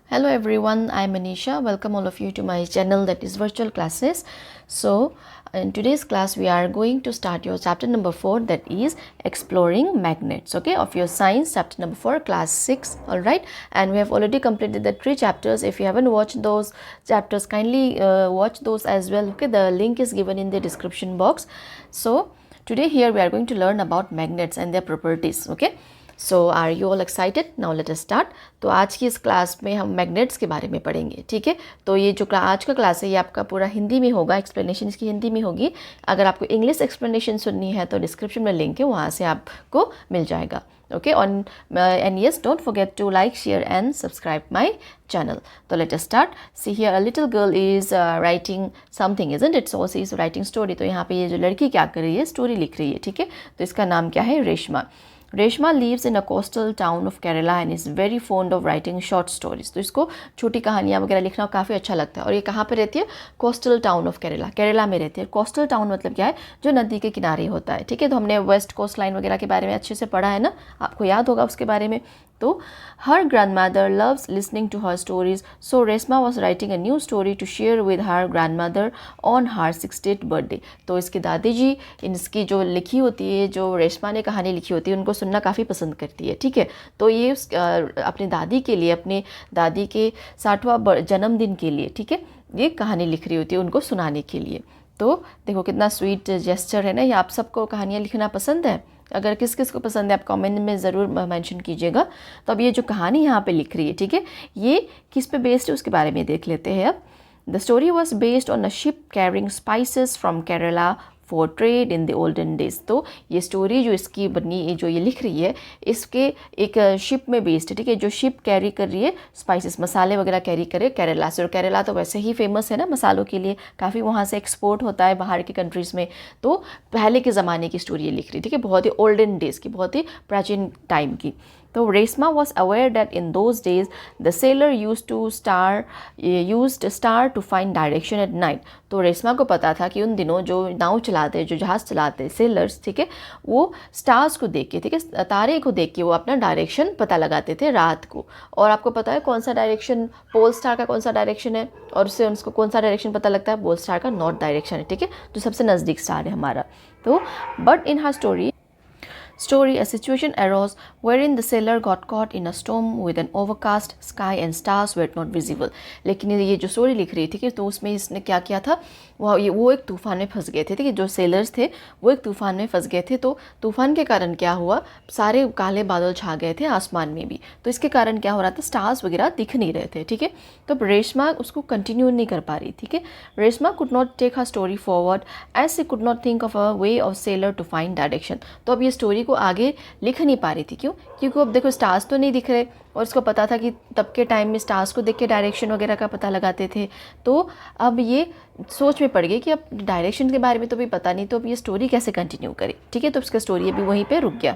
Hello everyone, I'm Anisha. Welcome all of you to my channel, that is Virtual Classes. So in today's class we are going to start your chapter number 4, that is exploring magnets, okay, of your science chapter number 4, class 6. All right, and we have already completed the 3 chapters. If you haven't watched those chapters, kindly watch those as well, okay. The link is given in the description box. So today here we are going to learn about magnets and their properties, okay. So are you all excited? Now let us start. तो आज की इस class में हम magnets के बारे में पढ़ेंगे, ठीक है. तो ये जो आज का क्लास है ये आपका पूरा हिंदी में होगा, एक्सप्लेनेशन इसकी हिंदी में होगी. अगर आपको इंग्लिश एक्सप्लेनेशन सुननी है तो डिस्क्रिप्शन में लिंक है, वहाँ से आपको मिल जाएगा. Okay, and yes, don't forget to like, share and subscribe my channel. So let us start. See here, a little girl is writing something, isn't it? So she is writing story. तो यहाँ पे ये जो लड़की क्या कर रही है, स्टोरी लिख रही है, ठीक है. तो इसका नाम क्या है? Reshma. Reshma lives in a coastal town of Kerala and is very fond of writing short stories. तो इसको छोटी कहानियाँ वगैरह लिखना काफ़ी अच्छा लगता है. और ये कहाँ पे रहती है? Coastal town of Kerala, Kerala में रहती है. कोस्टल टाउन मतलब क्या है? जो नदी के किनारे होता है, ठीक है. तो हमने वेस्ट कोस्ट लाइन वगैरह के बारे में अच्छे से पढ़ा है ना, आपको याद होगा उसके बारे में. तो her grandmother loves listening to her stories, so Resma was writing a new story to share with her grandmother on her 60th birthday. तो इसकी दादी जी इसकी जो लिखी होती है, जो रेशमा ने कहानी लिखी होती है, उनको सुनना काफ़ी पसंद करती है, ठीक है. तो ये अपनी दादी के लिए, अपने दादी के 60वां जन्मदिन के लिए, ठीक है, ये कहानी लिख रही होती है उनको सुनाने के लिए. तो देखो कितना स्वीट जेस्चर है ना. ये आप सबको कहानियाँ लिखना पसंद है? अगर किस किस को पसंद है आप कमेंट में ज़रूर मेंशन कीजिएगा. तो अब ये जो कहानी यहाँ पे लिख रही है, ठीक है, ये किस पे बेस्ड है उसके बारे में देख लेते हैं अब. The story was based on a ship carrying spices from Kerala for trade in the olden days. तो ये स्टोरी जो इसकी बनी, जो ये लिख रही है, इसके एक शिप में बेस्ड है, ठीक है. जो शिप कैरी कर रही है स्पाइसेस, मसाले वगैरह कैरी करे केरला से. और केरला तो वैसे ही फेमस है ना मसालों के लिए, काफ़ी वहाँ से एक्सपोर्ट होता है बाहर की कंट्रीज़ में. तो पहले के ज़माने की स्टोरी ये लिख रही है, ठीक है, बहुत ही ओल्डन डेज़ की, बहुत ही प्राचीन टाइम की. तो Reshma was aware that in those days the sailor used star to find direction at night. तो रेशमा को पता था कि उन दिनों जो नाव चलाते, जो जहाज़ चलाते सेलर्स, ठीक है, वो स्टार्स को देख के, ठीक है, तारे को देख के वो अपना डायरेक्शन पता लगाते थे रात को. और आपको पता है कौन सा डायरेक्शन पोल स्टार का कौन सा डायरेक्शन है, और उससे उनको कौन सा डायरेक्शन पता लगता है? पोल स्टार का नॉर्थ डायरेक्शन है, ठीक है, जो सबसे नज़दीक स्टार है हमारा. तो but in her story, a situation arose wherein the sailor got caught in a storm with an overcast sky and stars were not visible. लेकिन ये जो स्टोरी लिख रही थी कि तो उसमें इसने क्या किया था, वो एक तूफ़ान में फंस गए थे, ठीक है. जो सेलर्स थे वो एक तूफ़ान में फंस गए थे. तो तूफ़ान के कारण क्या हुआ, सारे काले बादल छा गए थे आसमान में भी. तो इसके कारण क्या हो रहा था, स्टार्स वगैरह दिख नहीं रहे थे, ठीक है. तो रेशमा उसको कंटिन्यू नहीं कर पा रही, ठीक है. Reshma could not take her story forward as she could not think of a way of sailor to find direction. तो अब ये स्टोरी को आगे लिख नहीं पा रही थी. क्यों? क्योंकि अब देखो स्टार्स तो नहीं दिख रहे, और इसको पता था कि तब के टाइम में स्टार्स को देख के डायरेक्शन वगैरह का पता लगाते थे. तो अब ये सोच में पड़ गई कि अब डायरेक्शन के बारे में तो भी पता नहीं, तो अब ये स्टोरी कैसे कंटिन्यू करे, ठीक है. तो उसका स्टोरी अभी वहीं पे रुक गया.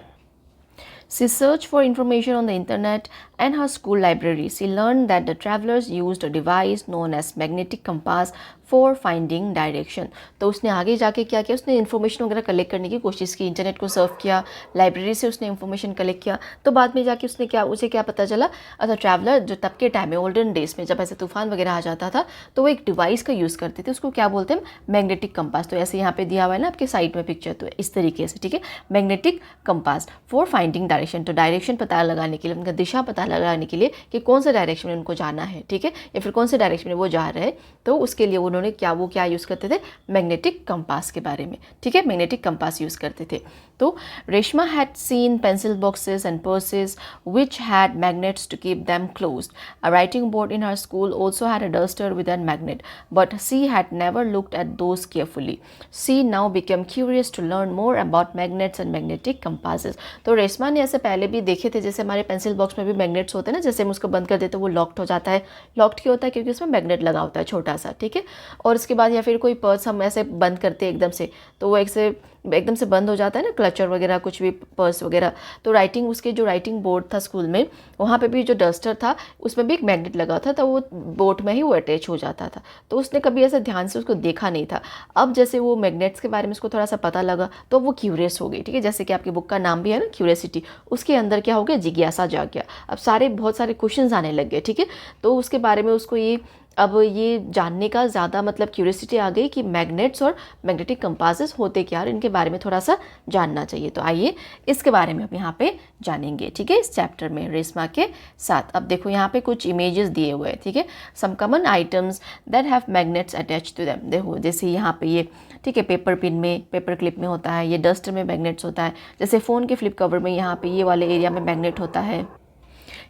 She searched for information on the internet and her school library. She learned that the travelers used a device known as magnetic compass for finding direction. तो उसने आगे जाके क्या किया, उसने इन्फॉर्मेशन वगैरह कलेक्ट करने की कोशिश की, इंटरनेट को सर्फ किया, लाइब्रेरी से उसने इन्फॉर्मेशन कलेक्ट किया. तो बाद में जाके उसे क्या पता चला, अच्छा ट्रैवलर जो तब के टाइम में ओल्डन डेज में जब ऐसे तूफान वगैरह आ जाता था तो वो एक डिवाइस का यूज़ करते थे, उसको क्या बोलते हैं, मैग्नेटिक कंपास. तो ऐसे यहाँ पे दिया हुआ है ना आपके साइड में पिक्चर, तो इस तरीके से, ठीक है, magnetic compass for finding direction. तो डायरेक्शन पता लगाने के लिए, उनका दिशा पता लगाने के लिए कि कौन सा डायरेक्शन में उनको जाना है, ठीक है, या फिर कौन से डायरेक्शन में वो जा रहे हैं. तो उसके लिए उन्होंने क्या यूज़ करते थे, मैग्नेटिक कंपास के बारे में, ठीक है, मैग्नेटिक कंपास यूज़ करते थे. तो Reshma had seen pencil boxes and purses which had magnets to keep them closed. A writing board in her school also had a duster with a magnet, but she had never looked at those carefully. She now became curious to learn more about magnets and magnetic compasses. तो रेशमा ने ऐसे पहले भी देखे थे, जैसे हमारे pencil box में भी मैग्नेट्स होते हैं ना, जैसे हम उसको बंद कर देते हैं वो लॉक्ड हो जाता है. लॉक्ड क्यों होता है? क्योंकि उसमें मैग्नेट लगा होता है छोटा सा, ठीक है. और उसके बाद या फिर कोई पर्स हम ऐसे बंद करते हैं एकदम से, तो वो ऐसे एकदम से बंद हो जाता है ना, क्लचर वगैरह कुछ भी, पर्स वगैरह, तो राइटिंग, उसके जो राइटिंग बोर्ड था स्कूल में, वहाँ पे भी जो डस्टर था उसमें भी एक मैग्नेट लगा था, तो वो बोर्ड में ही वो अटैच हो जाता था। तो उसने कभी ऐसा ध्यान से उसको देखा नहीं था। अब जैसे वो मैग्नेट्स के बारे में उसको थोड़ा सा पता लगा तो वो क्यूरियस हो गई, ठीक है, जैसे कि आपकी बुक का नाम भी है ना, क्यूरियसिटी, उसके अंदर क्या हो गया, जिज्ञासा जाग गया। अब बहुत सारे क्वेश्चंस आने लग गए, ठीक है। तो उसके बारे में उसको अब ये जानने का ज़्यादा मतलब क्यूरियोसिटी आ गई कि मैग्नेट्स और मैग्नेटिक कंपासेस होते क्या, और इनके बारे में थोड़ा सा जानना चाहिए। तो आइए इसके बारे में अब यहाँ पे जानेंगे, ठीक है, इस चैप्टर में रेशमा के साथ। अब देखो यहाँ पे कुछ इमेजेस दिए हुए हैं, ठीक है, some common items that have magnets attach to them. देखो जैसे यहाँ पे ये, ठीक है, पेपर पिन में, पेपर क्लिप में होता है, ये डस्टर में मैग्नेट्स होता है, जैसे फ़ोन के फ्लिप कवर में यहाँ पे ये वाले एरिया में मैग्नेट होता है,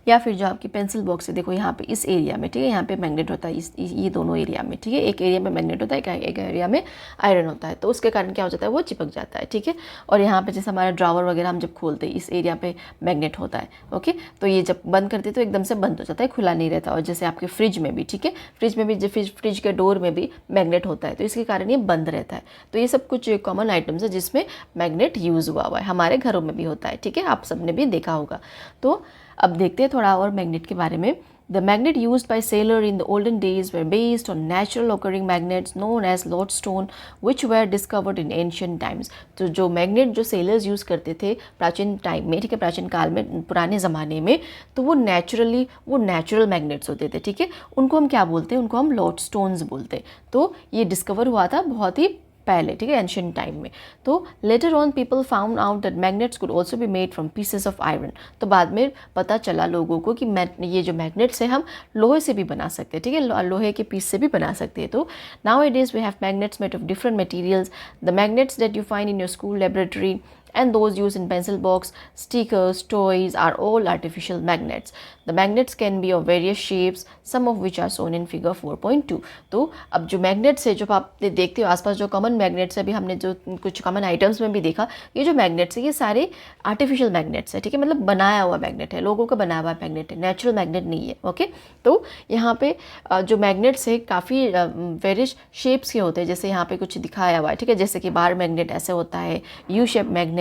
या फिर जो आपकी पेंसिल बॉक्स है, देखो यहाँ पे इस एरिया में, ठीक है, यहाँ पे मैग्नेट होता है, ये दोनों एरिया में, ठीक है, एक एरिया में मैग्नेट होता है, एक एरिया में आयरन होता है, तो उसके कारण क्या हो जाता है, वो चिपक जाता है, ठीक है। और यहाँ पे जैसे हमारा ड्रावर वगैरह हम जब खोलते हैं, इस एरिया पे मैग्नेट होता है, ओके, तो ये जब बंद करते तो एकदम से बंद हो जाता है, खुला नहीं रहता। और जैसे आपके फ्रिज में भी, ठीक है, फ्रिज में भी, फ्रिज के डोर में भी मैग्नेट होता है, तो इसके कारण ये बंद रहता है। तो ये सब कुछ कॉमन आइटम्स है जिसमें मैग्नेट यूज़ हुआ है, हमारे घरों में भी होता है, ठीक है, आप सबने भी देखा होगा। तो अब देखते हैं थोड़ा और मैग्नेट के बारे में। The magnet used by sailor in the olden days were based on natural occurring magnets known as lodestone, which were discovered in ancient times. तो जो मैग्नेट जो सेलर्स यूज़ करते थे प्राचीन टाइम में, ठीक है, प्राचीन काल में, पुराने ज़माने में, तो वो नेचुरल मैग्नेट्स होते थे, ठीक है, उनको हम क्या बोलते हैं, उनको हम लॉडस्टोन्स बोलते हैं। तो ये डिस्कवर हुआ था बहुत ही पहले, ठीक है, एंशियंट टाइम में। तो later on people found out that magnets could also be made from pieces of iron. तो बाद में पता चला लोगों को कि ये जो मैग्नेट्स है हम लोहे से भी बना सकते हैं, ठीक है, लोहे के पीस से भी बना सकते हैं। तो now it is we have magnets made of different materials. The magnets that you find in your school laboratory and those used in pencil box, stickers, toys are all artificial magnets. The magnets can be of various shapes, some of which are shown in figure 4.2. तो अब जो magnets है, जो आप देखते हो आसपास जो कॉमन मैग्नेट्स है, अभी हमने जो कुछ कॉमन आइटम्स में भी देखा, ये जो मैग्नेट्स है ये सारे आर्टिफिशियल मैग्नेट्स है, ठीक है, मतलब बनाया हुआ मैग्नेट है, लोगों का बनाया हुआ मैग्नेट है, नेचुरल मैग्नेट नहीं है, ओके। तो यहाँ पे जो मैग्नेट्स है काफ़ी वेरियस शेप्स के होते हैं, जैसे यहाँ पे कुछ दिखाया हुआ है, ठीक है, जैसे कि बार मैग्नेट ऐसे होता है, यू शेप मैग्नेट,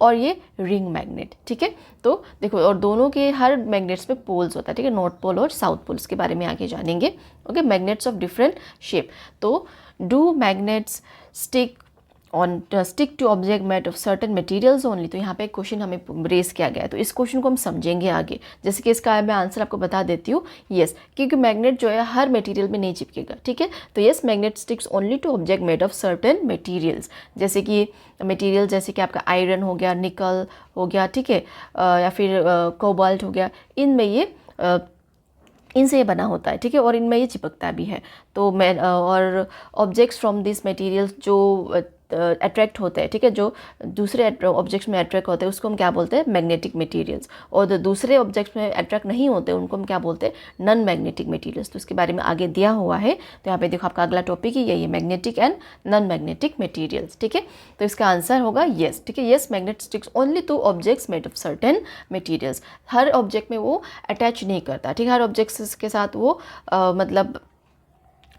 और ये रिंग मैग्नेट, ठीक है। तो देखो, और दोनों के हर मैग्नेट्स में पोल्स होता है, ठीक है, नॉर्थ पोल और साउथ पोल, इसके बारे में आगे जानेंगे, okay. Magnets of different shape. तो do magnets stick to object made of certain materials only. तो यहाँ पे एक क्वेश्चन हमें रेस किया गया है, तो इस क्वेश्चन को हम समझेंगे आगे। जैसे कि इसका मैं आंसर आपको बता देती हूँ, यस, क्योंकि मैग्नेट जो है हर मटेरियल में नहीं चिपकेगा, ठीक है। तो yes, magnet sticks only to object made of certain materials, जैसे कि मटेरियल जैसे कि आपका आयरन हो गया, निकल हो गया, ठीक है, या फिर कोबाल्ट हो गया, इनसे ये बना होता है, ठीक है, और इनमें ये चिपकता भी है। तो मैं और ऑब्जेक्ट्स फ्रॉम दिस मटेरियल्स जो अट्रैक्ट होते हैं, ठीक है, जो दूसरे ऑब्जेक्ट्स में अट्रैक्ट होते हैं उसको हम क्या बोलते हैं, मैग्नेटिक मटेरियल्स। और जो दूसरे ऑब्जेक्ट्स में अट्रैक्ट नहीं होते उनको हम क्या बोलते हैं, नॉन मैग्नेटिक मटेरियल्स। तो इसके बारे में आगे दिया हुआ है। तो यहाँ पे देखो आपका अगला टॉपिक ही यही है, magnetic and non magnetic materials, ठीक है। तो इसका आंसर होगा येस, ठीक है, yes, magnet sticks only two objects made of certain materials. Her object में वो अटैच नहीं करता, ठीक है, हर ऑब्जेक्ट्स के साथ वो मतलब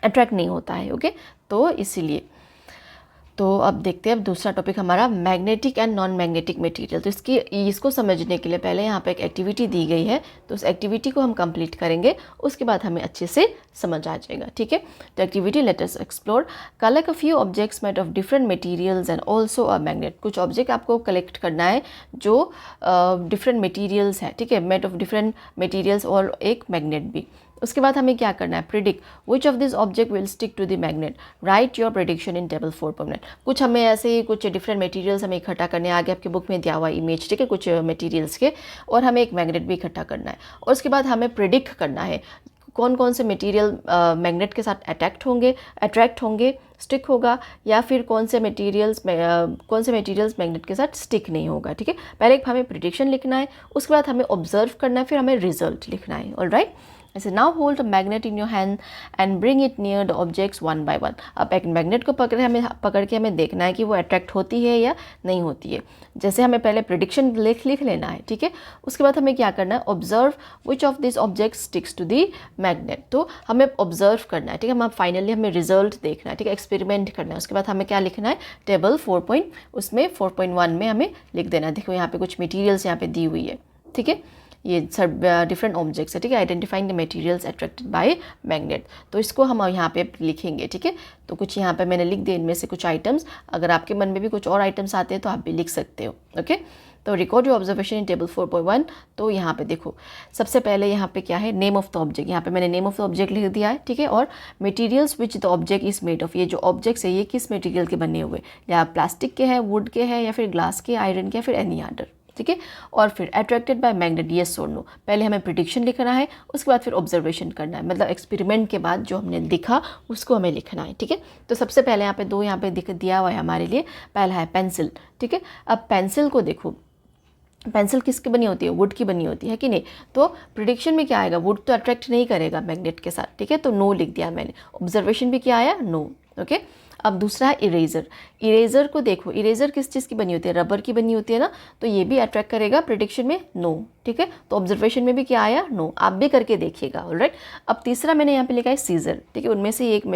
अट्रैक्ट नहीं होता है, ओके। तो इसीलिए तो अब देखते हैं, अब दूसरा टॉपिक हमारा magnetic and non magnetic material. तो इसको समझने के लिए पहले यहाँ पे एक एक्टिविटी दी गई है, तो उस एक्टिविटी को हम कंप्लीट करेंगे, उसके बाद हमें अच्छे से समझ आ जाएगा, ठीक है। तो activity, let us explore, collect a few objects made of different materials and also a magnet. कुछ ऑब्जेक्ट आपको कलेक्ट करना है जो डिफरेंट मटीरियल्स है, ठीक है, मेड ऑफ डिफरेंट मटीरियल्स और एक मैग्नेट भी। उसके बाद हमें क्या करना है, predict which of this object will stick to the magnet, write your prediction in table 4.1। कुछ हमें ऐसे ही कुछ डिफरेंट मटेरियल्स हमें इकट्ठा करने, आगे आपके बुक में दिया हुआ इमेज, ठीक है, कुछ मटेरियल्स के, और हमें एक मैग्नेट भी इकट्ठा करना है। और उसके बाद हमें प्रिडिक्ट करना है कौन कौन से मटेरियल मैग्नेट के साथ अट्रैक्ट होंगे, स्टिक होगा, या फिर कौन से मटेरियल्स मैग्नेट के साथ स्टिक नहीं होगा, ठीक है। पहले हमें प्रिडिक्शन लिखना है, उसके बाद हमें ऑब्जर्व करना है, फिर हमें रिजल्ट लिखना है, ऑलराइट। ऐसे now hold a magnet in your hand and bring it near the objects one by one. अब एक मैग्नेट को पकड़ के हमें देखना है कि वो अट्रैक्ट होती है या नहीं होती है। जैसे हमें पहले प्रिडिक्शन लिख लेना है, ठीक है। उसके बाद हमें क्या करना है, observe which of this object sticks to the magnet. तो हमें ऑब्जर्व करना है, ठीक है। हम फाइनली हमें रिजल्ट देखना है, ठीक है, एक्सपेरिमेंट करना है। उसके बाद हमें क्या लिखना है, टेबल 4.1 में हमें लिख देना है। देखो यहाँ पे कुछ मटीरियल्स यहाँ पे दी हुई है, ठीक है। ये सब डिफरेंट ऑब्जेक्ट्स है, ठीक है। Identifying the materials attracted by magnet, तो इसको हम यहाँ पे लिखेंगे, ठीक है। तो कुछ यहाँ पे मैंने लिख दिए इनमें से कुछ आइटम्स। अगर आपके मन में भी कुछ और आइटम्स आते हैं तो आप भी लिख सकते हो, ओके। तो record your observation in table 4.1। तो यहाँ पे देखो सबसे पहले यहाँ पे क्या है, नेम ऑफ द ऑब्जेक्ट। यहाँ पे मैंने नेम ऑफ द ऑब्जेक्ट लिख दिया है, ठीक है। और materials which the object is made of, ये जो ऑब्जेक्ट्स है ये किस मटेरियल के बने हुए, या प्लास्टिक के हैं, वुड के हैं, या फिर ग्लास के, आयरन के, या फिर एनी अदर, ठीक है। और फिर अट्रैक्टेड बाय मैग्नेट, येस और नो। पहले हमें प्रिडिक्शन लिखना है, उसके बाद फिर ऑब्जर्वेशन करना है, मतलब एक्सपेरिमेंट के बाद जो हमने दिखा उसको हमें लिखना है, ठीक है। तो सबसे पहले यहाँ पे दो यहाँ पे दिया हुआ है हमारे लिए। पहला है पेंसिल, ठीक है। अब पेंसिल को देखो, पेंसिल किसकी बनी होती है, वुड की बनी होती है कि नहीं। तो प्रिडिक्शन में क्या आएगा, वुड तो अट्रैक्ट नहीं करेगा मैग्नेट के साथ, ठीक है। तो नो लिख दिया मैंने। ऑब्जर्वेशन भी क्या आया, नो, ओके। अब दूसरा है इरेजर। इरेजर को देखो, इरेजर किस चीज़ की बनी होती है, रबर की बनी होती है ना, तो ये भी अट्रैक्ट करेगा प्रिडिक्शन में, नो, ठीक है। तो ऑब्जर्वेशन में भी क्या आया, नो। आप भी करके देखिएगा, ऑलराइट। अब तीसरा मैंने यहाँ पे लिखा है सीजर, ठीक है। उनमें से एक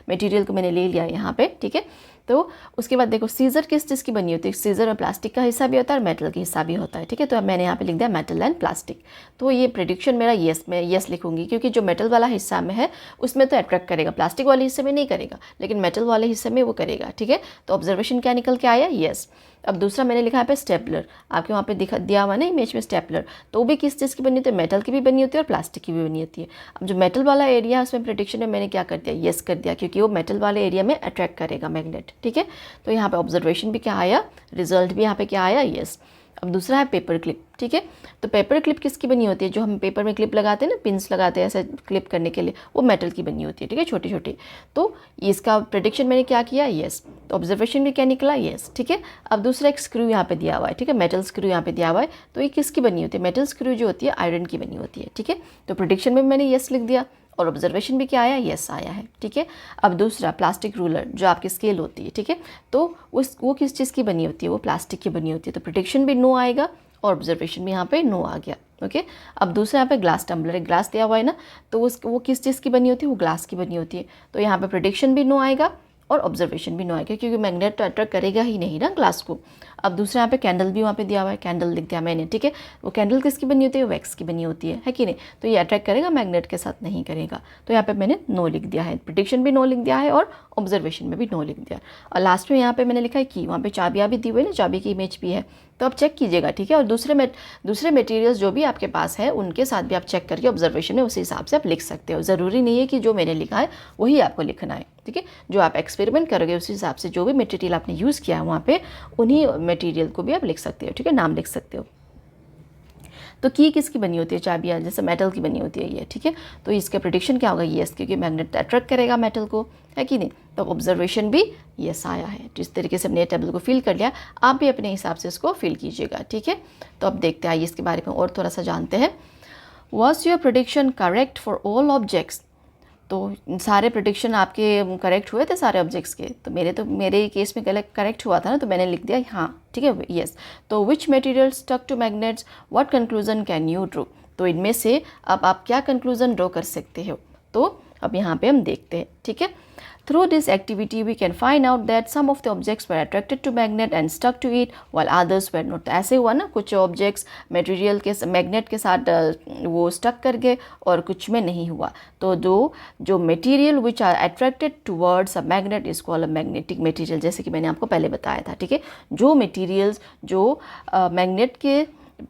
मटेरियल को मैंने ले लिया यहाँ पे, ठीक है। तो उसके बाद देखो सीजर किस चीज़ की बनी होती है, सीजर में प्लास्टिक का हिस्सा भी होता है और मेटल का हिस्सा भी होता है, ठीक है। तो अब मैंने यहाँ पे लिख दिया मेटल एंड प्लास्टिक। तो ये प्रेडिक्शन मेरा येस, मैं येस लिखूंगी, क्योंकि जो मेटल वाला हिस्सा में है उसमें तो अट्रैक्ट करेगा, प्लास्टिक वाले हिस्से में नहीं करेगा, लेकिन मेटल वाले हिस्से में वो करेगा, ठीक है। तो ऑब्जर्वेशन क्या निकल के आया, येस। अब दूसरा मैंने लिखा है पे स्टेपलर, आपके वहाँ पे दिया हुआ ना इमेज में स्टेपलर, तो वो भी किस चीज़ की बनी होती है, मेटल की भी बनी होती है और प्लास्टिक की भी बनी होती है। अब जो मेटल वाला एरिया है उसमें प्रेडिक्शन में मैंने क्या कर दिया, येस कर दिया, क्योंकि वो मेटल वाले एरिया में अट्रैक्ट करेगा मैग्नेट, ठीक है। तो यहाँ पे ऑब्जर्वेशन भी क्या आया, रिजल्ट भी यहाँ पे क्या आया, येस। अब दूसरा है पेपर क्लिप, ठीक है। तो पेपर क्लिप किसकी बनी होती है, जो हम पेपर में क्लिप लगाते हैं ना, पिंस लगाते हैं ऐसे क्लिप करने के लिए, वो मेटल की बनी होती है, ठीक है, छोटी छोटी। तो इसका प्रेडिक्शन मैंने क्या किया, येस। तो ऑब्जर्वेशन भी क्या निकला, येस, ठीक है। अब दूसरा एक स्क्रू यहाँ पे दिया हुआ है, ठीक है, मेटल स्क्रू यहाँ पे दिया हुआ है। तो ये किसकी बनी होती है, मेटल स्क्रू जो होती है आयरन की बनी होती है, ठीक है। तो प्रेडिक्शन में मैंने येस लिख दिया और ऑब्जर्वेशन भी क्या आया, येस आया है, ठीक है। अब दूसरा प्लास्टिक रूलर, जो आपकी स्केल होती है, ठीक है। तो वो किस चीज़ की बनी होती है, वो प्लास्टिक की बनी होती है। तो प्रेडिक्शन भी नो आएगा और ऑब्जर्वेशन भी यहाँ पे नो आ गया, ओके। अब दूसरा यहाँ पे ग्लास टम्बलर, एक ग्लास दिया हुआ है ना, तो वो किस चीज़ की बनी होती है, वो ग्लास की बनी होती है। तो यहाँ पे प्रेडिक्शन भी नो आएगा और ऑब्जर्वेशन भी नो आएगा, क्योंकि मैग्नेट तो अट्रैक्ट करेगा ही नहीं ना ग्लास को। अब दूसरा यहाँ पे कैंडल भी वहाँ पे दिया हुआ है, कैंडल लिख दिया मैंने, ठीक है। वो कैंडल किसकी बनी होती है, वैक्स की बनी होती है कि नहीं। तो ये अट्रैक्ट करेगा, मैग्नेट के साथ नहीं करेगा। तो यहाँ पे मैंने नो लिख दिया है, प्रेडिक्शन भी नो लिख दिया है और ऑब्जर्वेशन में भी नो लिख दिया। और लास्ट में यहाँ पे मैंने लिखा है की, वहाँ पे चाबियाँ भी दी हुई है ना, चाबी की इमेज भी है, तो आप चेक कीजिएगा, ठीक है। और दूसरे मटेरियल्स जो भी आपके पास है उनके साथ भी आप चेक करके ऑब्जर्वेशन में उसी हिसाब से आप लिख सकते हो। ज़रूरी नहीं है कि जो मैंने लिखा है वही आपको लिखना है, ठीक है। जो आप एक्सपेरिमेंट करोगे उसी हिसाब से जो भी मटेरियल आपने यूज़ किया है वहाँ पे उन्हीं मटेरियल को भी आप लिख सकते हो, ठीक है, नाम लिख सकते हो। तो की किसकी बनी होती है, चाबियाँ जैसे मेटल की बनी होती है ये, ठीक है। तो इसका प्रेडिक्शन क्या होगा, येस, क्योंकि मैग्नेट अट्रैक्ट करेगा मेटल को, है कि नहीं। तो ऑब्जर्वेशन भी येस आया है। जिस तरीके से हमने टेबल को फिल कर लिया, आप भी अपने हिसाब से इसको फिल कीजिएगा, ठीक है। तो अब देखते हैं, आइए इसके बारे में और थोड़ा सा जानते हैं। Was your prediction correct for all objects. तो सारे प्रेडिक्शन आपके करेक्ट हुए थे सारे ऑब्जेक्ट्स के। तो मेरे केस में करेक्ट हुआ था ना, तो मैंने लिख दिया हाँ, ठीक है, येस। तो which material stuck to magnets, what conclusion can you draw. तो इनमें से अब आप क्या कंक्लूजन ड्रॉ कर सकते हो। तो अब यहाँ पे हम देखते हैं, ठीक है। Through this activity, we can find out that some of the objects were attracted to magnet and stuck to it, while others were not. ऐसे हुआ ना, कुछ ऑब्जेक्ट्स मटेरियल के मैग्नेट के साथ वो स्टक कर गए और कुछ में नहीं हुआ। तो जो material which are attracted towards a magnet is called a magnetic material, जैसे कि मैंने आपको पहले बताया था, ठीक है। जो मटेरियल्स जो मैग्नेट के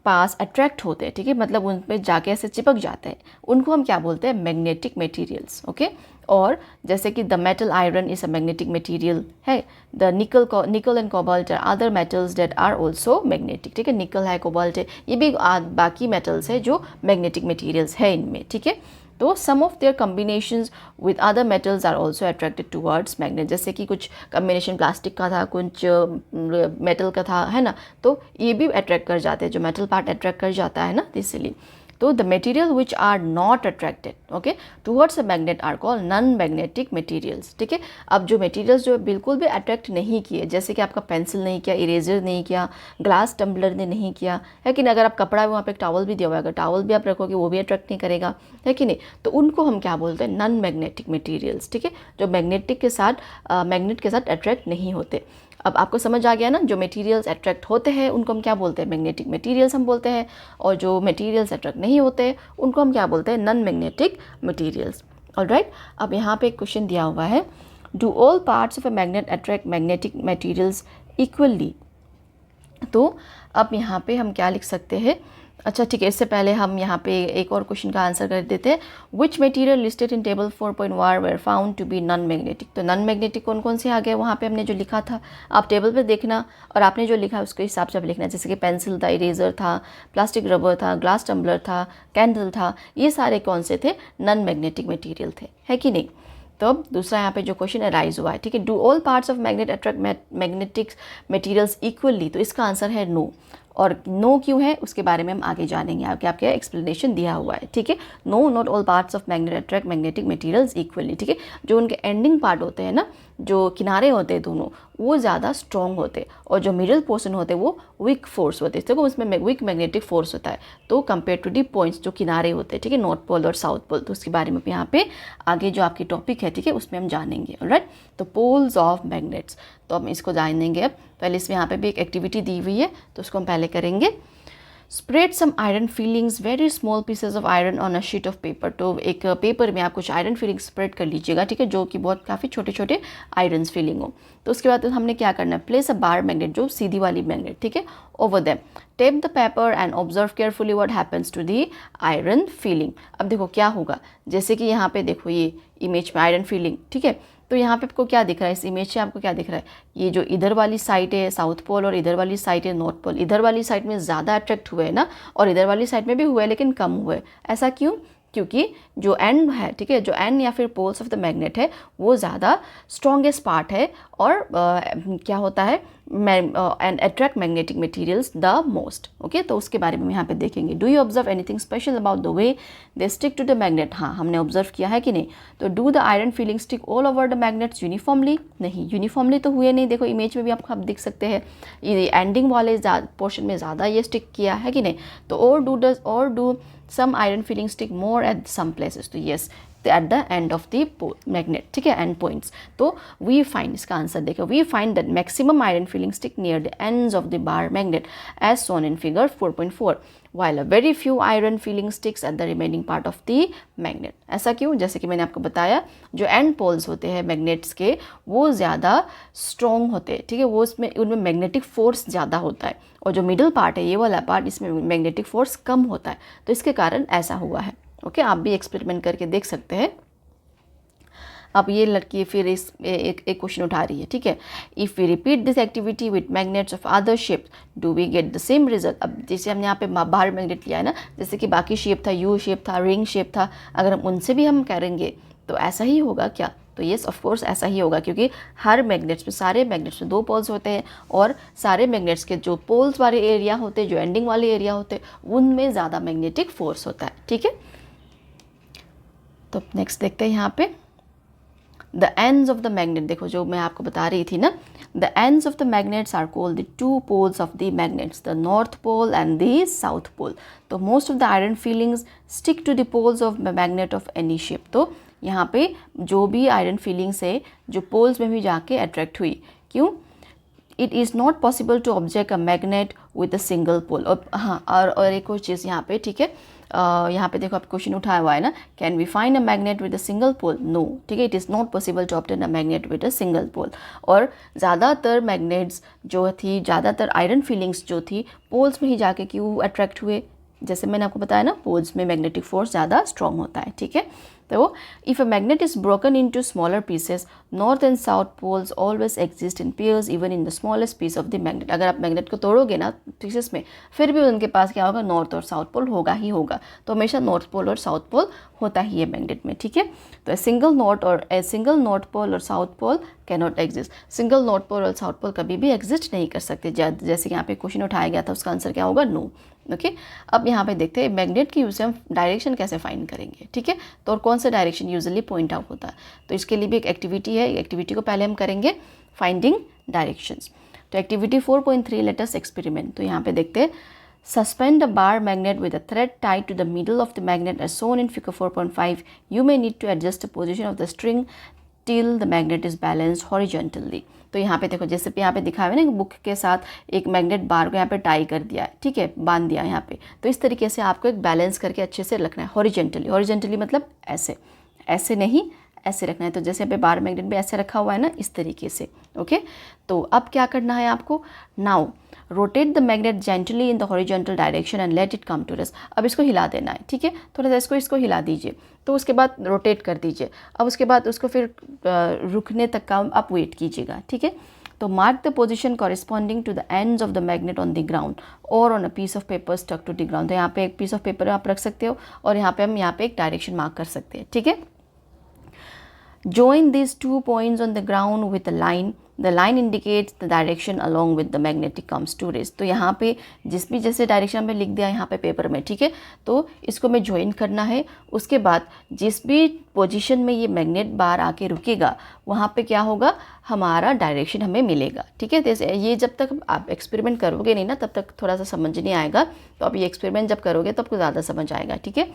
पास अट्रैक्ट होते हैं, ठीक है, मतलब उन पर जाके ऐसे चिपक जाते हैं, उनको हम क्या बोलते हैं, मैग्नेटिक मटेरियल्स, ओके। और जैसे कि the metal iron is a magnetic material है, the nickel and cobalt are other metals that are also magnetic, ठीक है। निकल है, कोबाल्ट है, ये भी बाकी मेटल्स है जो मैग्नेटिक मटेरियल्स है इनमें, ठीक है। तो some of their combinations with other metals are also attracted towards magnet, जैसे कि कुछ कम्बिनेशन प्लास्टिक का था, कुछ मेटल का था, है ना। तो ये भी अट्रैक्ट कर जाते हैं, जो मेटल पार्ट अट्रैक्ट कर जाता है ना, इसीलिए। तो the material which are not attracted okay towards a magnet are called non magnetic materials, ठीक है। अब जो मटेरियल्स जो बिल्कुल भी अट्रैक्ट नहीं किए, जैसे कि आपका पेंसिल नहीं किया, इरेजर नहीं किया, ग्लास टम्बलर ने नहीं किया, है कि नहीं, अगर आप कपड़ा वहाँ पे एक टॉवल भी दिया हुआ है, अगर टॉवल भी आप रखोगे वो भी अट्रैक्ट नहीं करेगा, है कि नहीं, तो उनको हम क्या बोलते हैं, नॉन मैग्नेटिक मटेरियल्स, ठीक है, जो मैग्नेटिक के साथ मैग्नेट के साथ अट्रैक्ट नहीं होते। अब आपको समझ आ गया ना, जो मटेरियल्स अट्रैक्ट होते हैं उनको हम क्या बोलते हैं, मैग्नेटिक मटेरियल्स हम बोलते हैं, और जो मटेरियल्स अट्रैक्ट नहीं होते उनको हम क्या बोलते हैं, नॉन मैग्नेटिक मटेरियल्स। ऑलराइट, अब यहाँ पे एक क्वेश्चन दिया हुआ है, do all parts of a magnet attract magnetic materials equally. तो अब यहाँ पे हम क्या लिख सकते हैं, अच्छा ठीक है, इससे पहले हम यहाँ पे एक और क्वेश्चन का आंसर कर देते हैं। Which material listed in table 4.1 were found to be non magnetic. तो नॉन मैग्नेटिक कौन कौन से आ गए, वहाँ पे हमने जो लिखा था, आप टेबल पे देखना और आपने जो लिखा उसके हिसाब से आप लिखना, जैसे कि पेंसिल था, इरेजर था, प्लास्टिक रबर था, ग्लास टम्बलर था, कैंडल था, ये सारे कौन से थे, नॉन मैग्नेटिक मटीरियल थे, है कि नहीं। तो अब दूसरा यहाँ पे जो क्वेश्चन अराइज हुआ है, ठीक है, do all parts of magnet attract magnetic materials equally. तो इसका आंसर है नो, और नो क्यों है उसके बारे में हम आगे जानेंगे, आपके आपके एक्सप्लेनेशन दिया हुआ है, ठीक है। No not all parts of magnet attract magnetic materials equally, ठीक है। जो उनके एंडिंग पार्ट होते हैं ना, जो किनारे होते हैं दोनों, वो ज़्यादा स्ट्रॉन्ग होते, और जो मिडिल पोर्शन होते हैं वो वीक फोर्स होते हैं, देखो उसमें वीक मैग्नेटिक फोर्स होता है, तो कंपेयर टू दी पॉइंट्स जो किनारे होते हैं, ठीक है, नॉर्थ पोल और साउथ पोल। तो उसके बारे में यहाँ पे आगे जो आपकी टॉपिक है, ठीक है, उसमें हम जानेंगे। ऑलराइट, तो पोल्स ऑफ मैग्नेट्स, तो हम इसको जानेंगे। अब पहले इसमें यहाँ पे भी एक एक्टिविटी दी हुई है, तो उसको हम पहले करेंगे। Spread some iron filings, very small pieces of iron on a sheet of paper. तो एक पेपर में आप कुछ आयरन फीलिंग्स स्प्रेड कर लीजिएगा, ठीक है, जो कि बहुत काफ़ी छोटे छोटे आयरन फीलिंग हो। तो उसके बाद हमने क्या करना है, प्लेस अ बार मैग्नेट, जो सीधी वाली मैग्नेट, ठीक है, over them, tape the paper and observe carefully what happens to the iron filing. अब देखो क्या होगा, जैसे कि यहाँ पे देखो ये इमेज में आयरन फीलिंग, ठीक है, तो यहाँ पे आपको क्या दिख रहा है, इस इमेज से आपको क्या दिख रहा है, ये जो इधर वाली साइड है साउथ पोल और इधर वाली साइड है नॉर्थ पोल, इधर वाली साइड में ज़्यादा अट्रैक्ट हुए हैं ना, और इधर वाली साइड में भी हुए लेकिन कम हुए। ऐसा क्यों, क्योंकि जो एंड है, ठीक है, जो एंड या फिर पोल्स ऑफ द मैग्नेट है वो ज़्यादा स्ट्रॉन्गेस्ट पार्ट है, और क्या होता है, and attract magnetic materials the most. Okay, तो उसके बारे में यहाँ पे देखेंगे। Do you observe anything special about the way they stick to the magnet. हाँ, हमने ऑब्जर्व किया है कि नहीं। तो do the iron filing stick all over the magnets uniformly. नहीं, यूनिफॉर्मली तो हुए नहीं, देखो इमेज में भी आपको आप दिख सकते हैं, ये एंडिंग वाले पोर्शन में ज़्यादा ये स्टिक किया है कि नहीं। तो और do some iron filing stick more at some places. तो yes, at the end of the magnet, ठीक है, एंड पॉइंट्स। तो वी फाइंड, इसका आंसर देखो, we find that maximum iron filing stick near the ends of the bar magnet as shown in figure 4.4 while a very few iron filling sticks at the remaining part of the magnet। ऐसा क्यों, जैसे कि मैंने आपको बताया, जो and poles होते हैं मैग्नेट्स के वो ज़्यादा स्ट्रॉन्ग होते हैं, ठीक है, वो उसमें उनमें मैग्नेटिक फोर्स ज़्यादा होता है, और जो मिडिल पार्ट है ये वाला पार्ट, इसमें मैग्नेटिक फोर्स कम होता है, तो इसके कारण ऐसा हुआ है। ओके, आप भी एक्सपेरिमेंट करके देख सकते हैं। अब ये लड़की फिर इस एक क्वेश्चन उठा रही है, ठीक है, if we repeat this activity with magnets of other shapes do we get the same result. अब जैसे हमने यहाँ पे बाहर मैग्नेट लिया है ना, जैसे कि बाकी शेप था, यू शेप था, रिंग शेप था, अगर हम उनसे भी हम करेंगे तो ऐसा ही होगा क्या। तो येस, ऑफ कोर्स ऐसा ही होगा, क्योंकि हर मैग्नेट्स में, सारे मैग्नेट्स में 2 पोल्स होते हैं, और सारे मैग्नेट्स के जो पोल्स वाले एरिया होते हैं, जो एंडिंग वाले एरिया होते हैं, उनमें ज़्यादा मैग्नेटिक फोर्स होता है, ठीक है। तो नेक्स्ट देखते हैं यहाँ पे, the ends of the magnet. देखो जो मैं आपको बता रही थी ना, the ends of the magnets are called the 2 poles of the magnets, the north pole and the south pole. तो most of the iron filings stick to the poles of magnet of any shape. तो यहाँ पे जो भी iron feelings है जो poles में भी जाके अट्रैक्ट हुई, क्यों, it is not possible to object a magnet with a single pole. और हाँ, और एक और चीज़ यहाँ पे, ठीक है, यहाँ पे देखो आप क्वेश्चन उठाया हुआ है ना, can we find a magnet with a single pole. No, ठीक है, it is not possible to obtain a magnet with a single pole. और ज़्यादातर मैग्नेट्स जो थी, ज़्यादातर आयरन फीलिंग्स जो थी, पोल्स में ही जाके क्यों अट्रैक्ट हुए, जैसे मैंने आपको बताया ना, पोल्स में मैग्नेटिक फोर्स ज़्यादा स्ट्रॉन्ग होता है, ठीक है। तो if a magnet is broken into smaller pieces, north and south poles always exist in pairs even in the smallest piece of the magnet. अगर आप मैग्नेट को तोड़ोगे ना पीसेस में, फिर भी उनके पास क्या होगा, नॉर्थ और साउथ पोल होगा ही होगा। तो हमेशा नॉर्थ पोल और साउथ पोल होता ही है मैग्नेट में, ठीक है। तो ए सिंगल नॉर्थ पोल और south pole can not exist. Single north pole और साउथ पोल कभी भी एग्जिस्ट नहीं कर सकते। जैसे कि यहाँ पे क्वेश्चन उठाया गया था, उसका आंसर क्या होगा, नो। ओके, अब यहाँ पे देखते हैं मैग्नेट की यूज से हम डायरेक्शन कैसे फाइंड करेंगे, ठीक है। तो और कौन सा डायरेक्शन यूजुअली पॉइंट आउट होता है, तो इसके लिए भी एक एक्टिविटी है। एक्टिविटी को पहले हम करेंगे फाइंडिंग डायरेक्शंस। तो एक्टिविटी 4.3 लेट अस एक्सपेरिमेंट। तो यहाँ पे देखते हैं, suspend a bar magnet with a thread tied to the middle of the magnet as shown in figure 4.5. You may need to adjust the position of the string till the magnet is balanced horizontally. तो यहाँ पे देखो, जैसे यहाँ पे दिखा हुआ है ना, बुक के साथ एक मैग्नेट बार को यहाँ पे टाई कर दिया है, ठीक है, बांध दिया यहाँ पे। तो इस तरीके से आपको एक बैलेंस करके अच्छे से रखना है हॉरिजेंटली। हॉरिजेंटली मतलब ऐसे, ऐसे नहीं, ऐसे रखना है। तो जैसे यहाँ पे बार मैग्नेट भी ऐसे रखा हुआ है ना, इस तरीके से। ओके, तो अब क्या करना है आपको, now rotate the magnet gently in the horizontal direction and let it come to rest. अब इसको हिला देना है, ठीक है, थोड़ा सा इसको हिला दीजिए। तो उसके बाद रोटेट कर दीजिए। अब उसके बाद उसको फिर रुकने तक का आप वेट कीजिएगा, ठीक है। तो mark the position corresponding to the ends of the magnet on the ground और on a piece of paper stuck to the ground. तो यहाँ पे एक पीस ऑफ पेपर आप रख सकते हो और यहाँ पे हम यहाँ पे एक डायरेक्शन मार्क कर सकते हैं, ठीक है। Join these 2 points on the ground with a line. The line indicates the direction along with the magnetic comes to rest. तो यहाँ पे जिस भी जैसे डायरेक्शन में लिख दिया यहाँ पे पेपर में, ठीक है। तो इसको मैं ज्वाइन करना है। उसके बाद जिस भी पोजीशन में ये मैग्नेट बार आके रुकेगा, वहाँ पे क्या होगा, हमारा डायरेक्शन हमें मिलेगा, ठीक है। जैसे ये जब तक आप एक्सपेरिमेंट करोगे नहीं ना, तब तक थोड़ा सा समझ नहीं आएगा। तो आप ये एक्सपेरिमेंट जब करोगे तब आपको ज़्यादा समझ आएगा, ठीक है।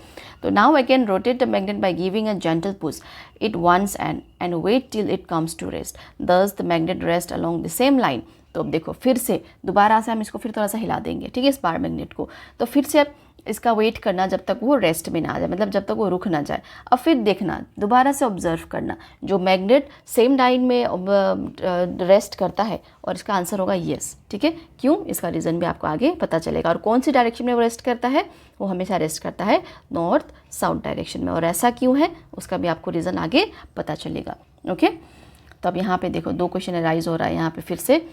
तो now I can rotate the magnet by giving a gentle push it once and wait till it comes to rest, thus the magnet rest along the same line. तो अब देखो, फिर से दोबारा से हम इसको फिर थोड़ा सा हिला देंगे, ठीक है, इस बार मैग्नेट को। तो फिर से अब इसका वेट करना जब तक वो रेस्ट में ना आ जाए, मतलब जब तक वो रुक ना जाए। अब फिर देखना, दोबारा से ऑब्जर्व करना, जो मैग्नेट सेम लाइन में रेस्ट करता है, और इसका आंसर होगा येस, ठीक है। क्यों, इसका रीज़न भी आपको आगे पता चलेगा। और कौन सी डायरेक्शन में वो रेस्ट करता है, वो हमेशा रेस्ट करता है नॉर्थ साउथ डायरेक्शन में। और ऐसा क्यों है, उसका भी आपको रीज़न आगे पता चलेगा। ओके, तो अब यहाँ पे देखो 2 क्वेश्चन राइज हो रहा है यहाँ पे फिर से।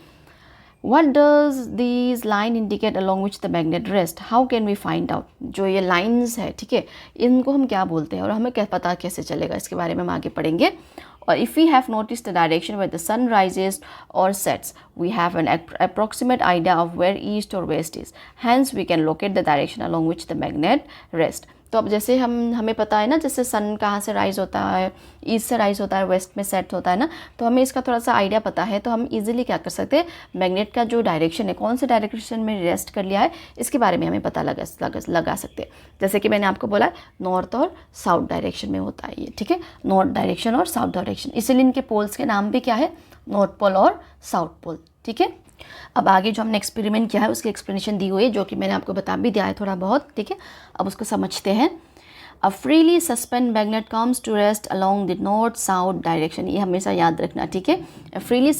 What does these line indicate along which the magnet rest? How can we find out? जो ये lines है, ठीक है, इनको हम क्या बोलते हैं और हमें क्या पता कैसे चलेगा, इसके बारे में हम आगे पढ़ेंगे। और if we have noticed the direction where the sun rises or sets, we have an approximate idea of where east or west is. Hence, we can locate the direction along which the magnet rests. तो अब जैसे हमें पता है ना, जैसे सन कहाँ से राइज होता है, ईस्ट से राइज होता है, वेस्ट में सेट होता है ना, तो हमें इसका थोड़ा सा आइडिया पता है। तो हम इजीली क्या कर सकते हैं, मैग्नेट का जो डायरेक्शन है, कौन से डायरेक्शन में रेस्ट कर लिया है, इसके बारे में हमें पता लगा सकते हैं। जैसे कि मैंने आपको बोला, नॉर्थ और साउथ डायरेक्शन में होता है ये, ठीक है, नॉर्थ डायरेक्शन और साउथ डायरेक्शन। इसीलिए इनके पोल्स के नाम भी क्या है, नॉर्थ पोल और साउथ पोल, ठीक है। अब आगे जो हमने एक्सपेरिमेंट किया है उसकी एक्सप्लेनेशन दी हुई है, जो कि मैंने आपको बता भी दिया है थोड़ा बहुत, ठीक है। अब उसको समझते हैं। A freely suspend magnet comes to rest along the north south direction. ये हमेशा याद रखना, ठीक है। फ्रीली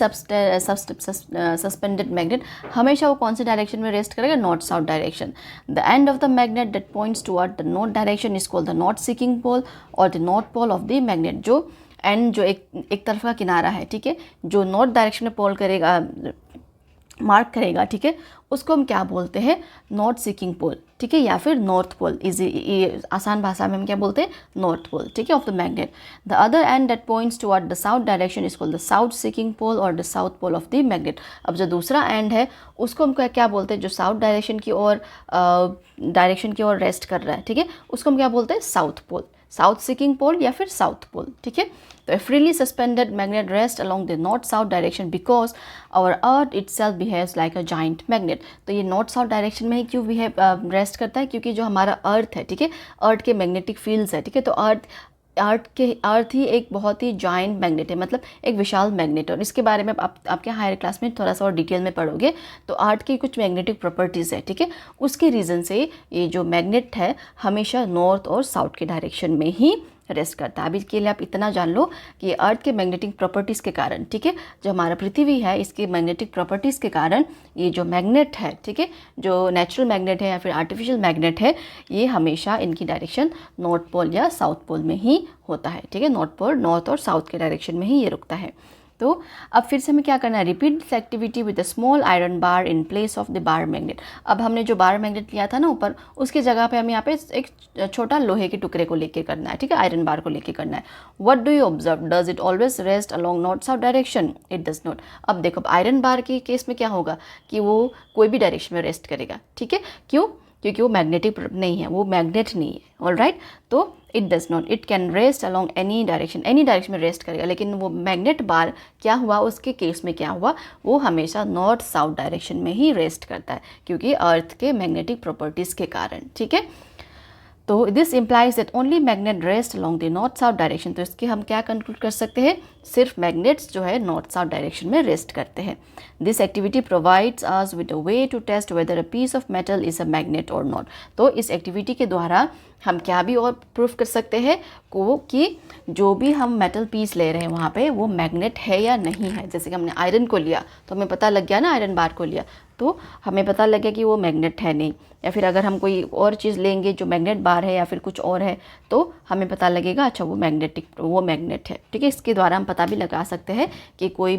सस्पेंडेड मैग्नेट हमेशा वो कौन से डायरेक्शन में रेस्ट करेगा, north south direction. The end of the magnet that points toward the north direction is called the north seeking pole और the north pole of the magnet. जो end जो एक तरफ का किनारा है, ठीक है, जो नॉर्थ डायरेक्शन में पोल करेगा, मार्क करेगा, ठीक है, उसको हम क्या बोलते हैं, नॉर्थ सीकिंग पोल, ठीक है, या फिर नॉर्थ पोल। आसान भाषा में हम क्या बोलते हैं, नॉर्थ पोल, ठीक है, of the magnet. The other end that points toward the south direction is called the south seeking pole और the south pole of the magnet. अब जो दूसरा एंड है उसको हम क्या बोलते हैं, जो साउथ डायरेक्शन की ओर रेस्ट कर रहा है, ठीक है, उसको हम क्या बोलते हैं, साउथ पोल, साउथ सीकिंग पोल या फिर साउथ पोल, ठीक है। तो a freely suspended magnet rests along the north-south direction because our earth itself behaves like a giant magnet. तो ये नॉर्थ साउथ डायरेक्शन में ही क्यों रेस्ट करता है, क्योंकि जो हमारा अर्थ है, ठीक है, अर्थ के मैग्नेटिक फील्ड्स है, ठीक है, तो अर्थ ही एक बहुत ही जॉइंट मैग्नेट है, मतलब एक विशाल मैग्नेट है। और इसके बारे में आपके हायर क्लास में थोड़ा सा और डिटेल में पढ़ोगे। तो अर्थ की कुछ मैग्नेटिक प्रॉपर्टीज़ है, ठीक है, उसके रीज़न से ये जो मैग्नेट है हमेशा नॉर्थ और साउथ के डायरेक्शन में ही रेस्ट करता है। अभी के लिए आप इतना जान लो कि अर्थ के मैग्नेटिक प्रॉपर्टीज़ के कारण, ठीक है, जो हमारा पृथ्वी है इसके मैग्नेटिक प्रॉपर्टीज़ के कारण ये जो मैग्नेट है, ठीक है, जो नेचुरल मैग्नेट है या फिर आर्टिफिशियल मैग्नेट है, ये हमेशा इनकी डायरेक्शन नॉर्थ पोल या साउथ पोल में ही होता है, ठीक है, नॉर्थ पोल, नॉर्थ और साउथ के डायरेक्शन में ही ये रुकता है। तो अब फिर से हमें क्या करना है, repeat this activity with a small iron bar in place of the bar magnet. अब हमने जो बार मैग्नेट लिया था ना ऊपर, उसकी जगह पे हमें यहाँ पे एक छोटा लोहे के टुकड़े को लेके करना है, ठीक है, आयरन बार को लेके करना है। What do you observe, does it always rest along north south direction, it does not. अब देखो आयरन बार के केस में क्या होगा कि वो कोई भी डायरेक्शन में रेस्ट करेगा, ठीक है, क्यों, क्योंकि वो मैग्नेटिक नहीं है, वो मैग्नेट नहीं है, ऑल राइट। तो it does not, it can rest along any direction में रेस्ट करेगा। लेकिन वो मैग्नेट बार क्या हुआ, उसके केस में क्या हुआ, वो हमेशा नॉर्थ साउथ डायरेक्शन में ही रेस्ट करता है, क्योंकि अर्थ के मैग्नेटिक प्रॉपर्टीज़ के कारण, ठीक है। तो this implies that only magnet rest along the north south direction. तो इसके हम क्या कंक्लूड कर सकते हैं, सिर्फ मैग्नेट्स जो है नॉर्थ साउथ डायरेक्शन में रेस्ट करते हैं। This activity provides us with a way to test whether a piece of metal is a magnet और नॉट। तो इस एक्टिविटी के द्वारा हम क्या भी और प्रूफ कर सकते हैं कि जो भी हम मेटल पीस ले रहे हैं वहाँ पे वो मैग्नेट है या नहीं है। जैसे कि हमने आयरन को लिया तो हमें पता लग गया ना, आयरन बार को लिया तो हमें पता लग गया कि वो मैग्नेट है नहीं, या फिर अगर हम कोई और चीज़ लेंगे जो मैग्नेट बार है या फिर कुछ और है तो हमें पता लगेगा अच्छा वो मैग्नेट है, ठीक है। इसके द्वारा हम पता भी लगा सकते हैं कि कोई